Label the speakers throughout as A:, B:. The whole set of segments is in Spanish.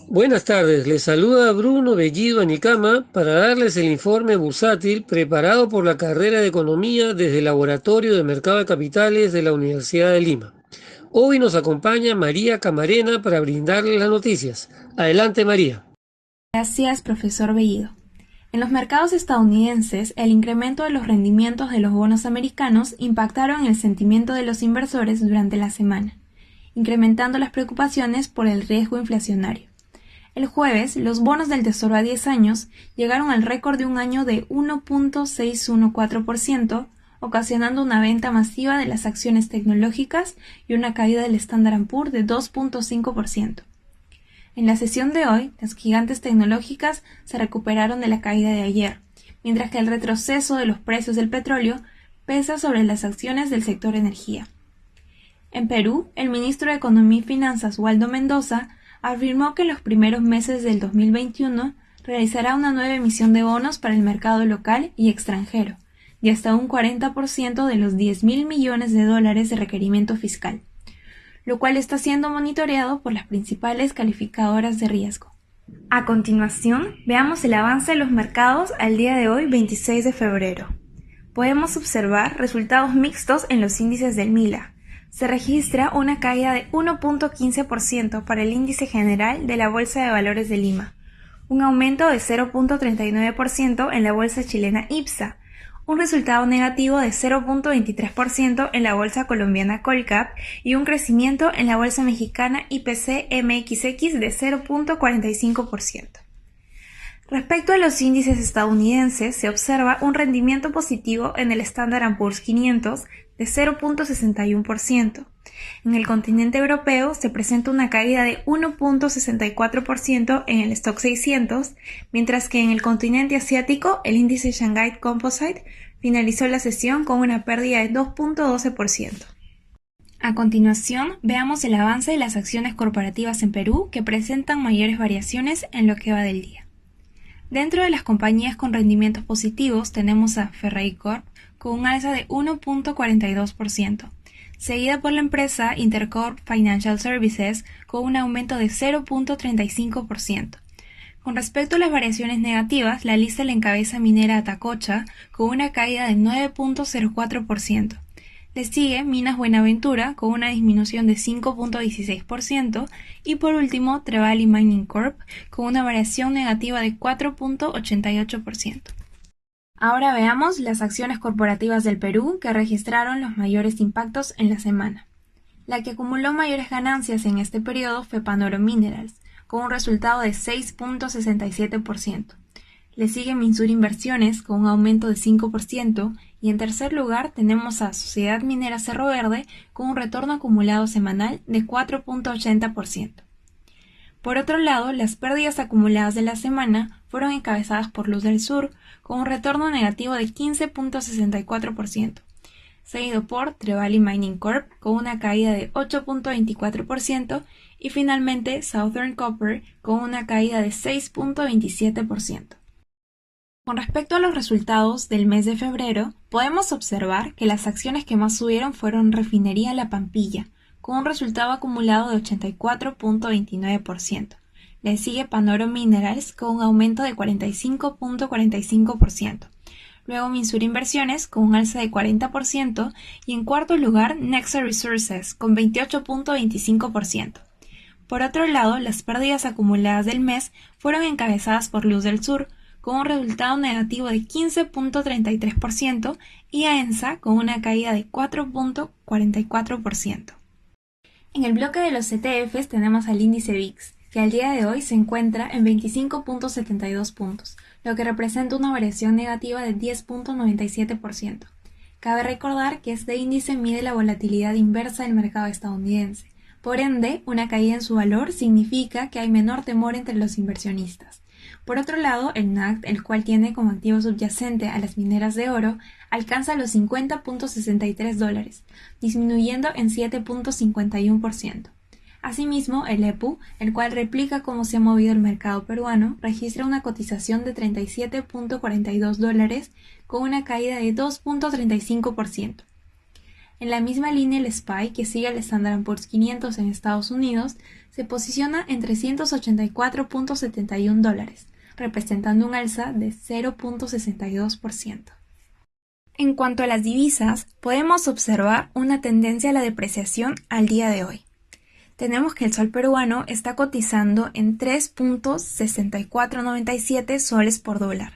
A: Buenas tardes, les saluda Bruno Bellido Anicama para darles el informe bursátil preparado por la carrera de Economía desde el Laboratorio de Mercado de Capitales de la Universidad de Lima. Hoy nos acompaña María Camarena para brindarles las noticias. Adelante, María.
B: Gracias, profesor Bellido. En los mercados estadounidenses, el incremento de los rendimientos de los bonos americanos impactaron el sentimiento de los inversores durante la semana, incrementando las preocupaciones por el riesgo inflacionario. El jueves, los bonos del Tesoro a 10 años llegaron al récord de un año de 1.614%, ocasionando una venta masiva de las acciones tecnológicas y una caída del Standard & Poor's de 2.5%. En la sesión de hoy, las gigantes tecnológicas se recuperaron de la caída de ayer, mientras que el retroceso de los precios del petróleo pesa sobre las acciones del sector energía. En Perú, el ministro de Economía y Finanzas, Waldo Mendoza, afirmó que en los primeros meses del 2021 realizará una nueva emisión de bonos para el mercado local y extranjero, de hasta un 40% de los $10.000 millones de requerimiento fiscal, lo cual está siendo monitoreado por las principales calificadoras de riesgo. A continuación, veamos el avance de los mercados al día de hoy, 26 de febrero. Podemos observar resultados mixtos en los índices del MILA. Se registra una caída de 1.15% para el índice general de la Bolsa de Valores de Lima, un aumento de 0.39% en la bolsa chilena IPSA, un resultado negativo de 0.23% en la bolsa colombiana Colcap y un crecimiento en la bolsa mexicana IPC MXX de 0.45%. Respecto a los índices estadounidenses, se observa un rendimiento positivo en el Standard & Poor's 500 de 0.61%. En el continente europeo se presenta una caída de 1.64% en el Stoxx 600, mientras que en el continente asiático el índice Shanghai Composite finalizó la sesión con una pérdida de 2.12%. A continuación, veamos el avance de las acciones corporativas en Perú que presentan mayores variaciones en lo que va del día. Dentro de las compañías con rendimientos positivos tenemos a Ferreycorp con un alza de 1.42%, seguida por la empresa Intercorp Financial Services con un aumento de 0.35%. Con respecto a las variaciones negativas, la lista la encabeza Minera Atacocha con una caída de 9.04%. Le sigue Minas Buenaventura con una disminución de 5.16% y por último Trevali Mining Corp con una variación negativa de 4.88%. Ahora veamos las acciones corporativas del Perú que registraron los mayores impactos en la semana. La que acumuló mayores ganancias en este periodo fue Panoro Minerals, con un resultado de 6.67%. Le sigue Minsur Inversiones con un aumento de 5% y en tercer lugar tenemos a Sociedad Minera Cerro Verde con un retorno acumulado semanal de 4.80%. Por otro lado, las pérdidas acumuladas de la semana fueron encabezadas por Luz del Sur con un retorno negativo de 15.64%, seguido por Trevali Mining Corp con una caída de 8.24% y finalmente Southern Copper con una caída de 6.27%. Con respecto a los resultados del mes de febrero, podemos observar que las acciones que más subieron fueron Refinería La Pampilla, con un resultado acumulado de 84.29%. Le sigue Panoro Minerals con un aumento de 45.45%. Luego Minsur Inversiones con un alza de 40% y en cuarto lugar Nexa Resources con 28.25%. Por otro lado, las pérdidas acumuladas del mes fueron encabezadas por Luz del Sur, con un resultado negativo de 15.33% y AENSA con una caída de 4.44%. En el bloque de los ETFs tenemos al índice VIX, que al día de hoy se encuentra en 25.72 puntos, lo que representa una variación negativa de 10.97%. Cabe recordar que este índice mide la volatilidad inversa del mercado estadounidense. Por ende, una caída en su valor significa que hay menor temor entre los inversionistas. Por otro lado, el NASDAQ, el cual tiene como activo subyacente a las mineras de oro, alcanza los $50.63, disminuyendo en 7.51%. Asimismo, el EPU, el cual replica cómo se ha movido el mercado peruano, registra una cotización de $37.42 con una caída de 2.35%. En la misma línea, el SPY, que sigue al Standard & Poor's 500 en Estados Unidos, se posiciona en $384.71, representando un alza de 0.62%. En cuanto a las divisas, podemos observar una tendencia a la depreciación al día de hoy. Tenemos que el sol peruano está cotizando en 3.6497 soles por dólar,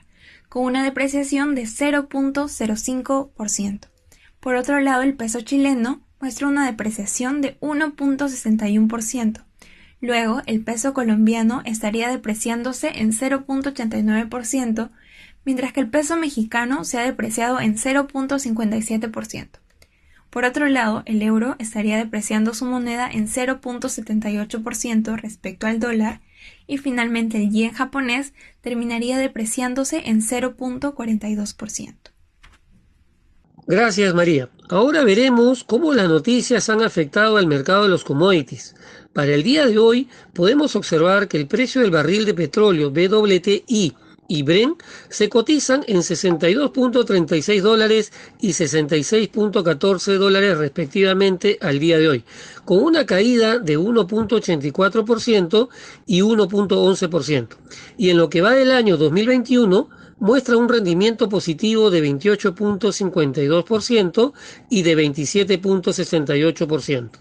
B: con una depreciación de 0.05%. Por otro lado, el peso chileno muestra una depreciación de 1.61%. Luego, el peso colombiano estaría depreciándose en 0.89%, mientras que el peso mexicano se ha depreciado en 0.57%. Por otro lado, el euro estaría depreciando su moneda en 0.78% respecto al dólar, y finalmente el yen japonés terminaría depreciándose en 0.42%.
A: Gracias, María. Ahora veremos cómo las noticias han afectado al mercado de los commodities. Para el día de hoy podemos observar que el precio del barril de petróleo WTI y Brent se cotizan en $62.36 y $66.14 respectivamente al día de hoy, con una caída de 1.84% y 1.11%. Y en lo que va del año 2021, muestra un rendimiento positivo de 28.52% y de 27.68%.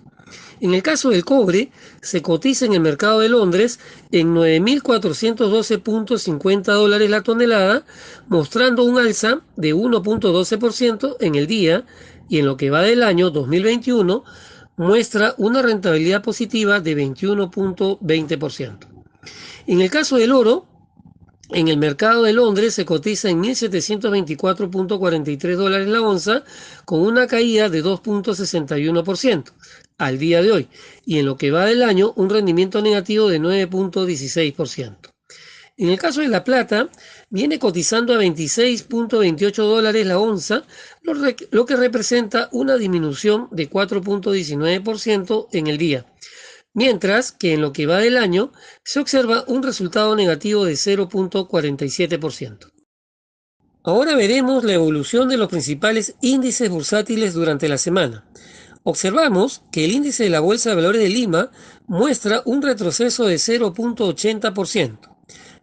A: En el caso del cobre, se cotiza en el mercado de Londres en $9.412.50 la tonelada, mostrando un alza de 1.12% en el día, y en lo que va del año 2021 muestra una rentabilidad positiva de 21.20%. En el caso del oro, en el mercado de Londres se cotiza en $1.724.43 la onza, con una caída de 2.61% al día de hoy, y en lo que va del año un rendimiento negativo de 9.16%. En el caso de la plata, viene cotizando a $26.28 la onza, lo que representa una disminución de 4.19% en el día. Mientras que en lo que va del año se observa un resultado negativo de 0.47%. Ahora veremos la evolución de los principales índices bursátiles durante la semana. Observamos que el índice de la Bolsa de Valores de Lima muestra un retroceso de 0.80%,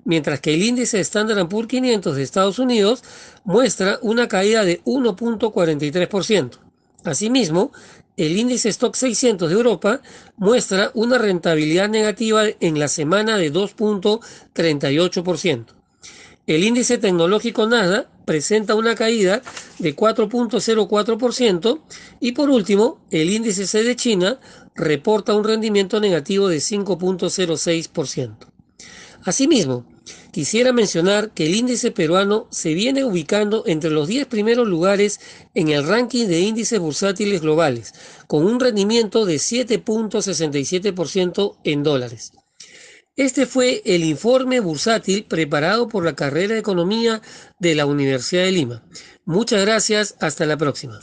A: mientras que el índice de Standard & Poor's 500 de Estados Unidos muestra una caída de 1.43%. Asimismo, el índice Stoxx 600 de Europa muestra una rentabilidad negativa en la semana de 2.38%. El índice tecnológico Nasdaq presenta una caída de 4.04% y por último, el índice C de China reporta un rendimiento negativo de 5.06%. Asimismo, quisiera mencionar que el índice peruano se viene ubicando entre los 10 primeros lugares en el ranking de índices bursátiles globales, con un rendimiento de 7.67% en dólares. Este fue el informe bursátil preparado por la carrera de Economía de la Universidad de Lima. Muchas gracias, hasta la próxima.